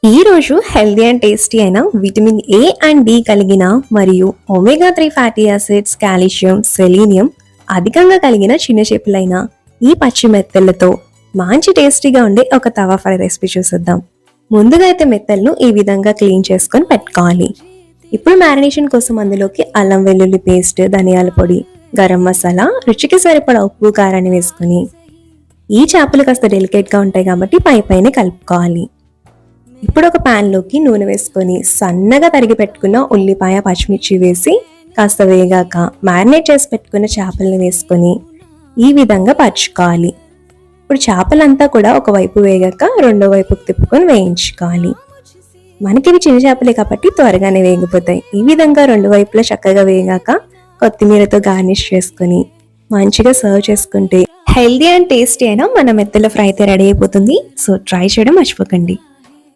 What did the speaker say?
ఈ రోజు healthy and tasty అయిన విటమిన్ ఏ అండ్ డి కలిగిన మరియు omega 3 fatty acids, calcium, selenium అధికంగా కలిగిన చిన్న చేపలైన ఈ పచ్చి మెత్తలతో మంచి టేస్టీగా ఉండే ఒక తవా ఫ్రై రెసిపీ చూసేద్దాం. ముందుగా అయితే మెత్తలను ఈ విధంగా క్లీన్ చేసుకొని పెట్టుకోవాలి. ఇప్పుడు మ్యారినేషన్ కోసం అందులోకి అల్లం వెల్లుల్లి పేస్ట్, ధనియాల పొడి, గరం మసాలా, రుచికి సరిపడా ఉప్పు, కారాన్ని వేసుకొని ఈ చేపలు కాస్త డెలికేట్గా ఉంటాయి కాబట్టి పైన కలుపుకోవాలి. ఇప్పుడు ఒక ప్యాన్ లోకి నూనె వేసుకొని సన్నగా తరిగి పెట్టుకున్న ఉల్లిపాయ, పచ్చిమిర్చి వేసి కాస్త వేగాక మ్యారినేట్ చేసి పెట్టుకున్న చేపల్ని వేసుకొని ఈ విధంగా పరుచుకోవాలి. ఇప్పుడు చేపలంతా కూడా ఒకవైపు వేగాక రెండో వైపుకి తిప్పుకొని వేయించుకోవాలి. మనకి ఇవి చిన్న చేపలే కాబట్టి త్వరగానే వేగిపోతాయి. ఈ విధంగా రెండు వైపులా చక్కగా వేగాక కొత్తిమీరతో గార్నిష్ చేసుకొని మంచిగా సర్వ్ చేసుకుంటే హెల్దీ అండ్ టేస్టీ అయినా మన మెత్తల ఫ్రై అయితే రెడీ అయిపోతుంది. సో ట్రై చేయడం మర్చిపోకండి.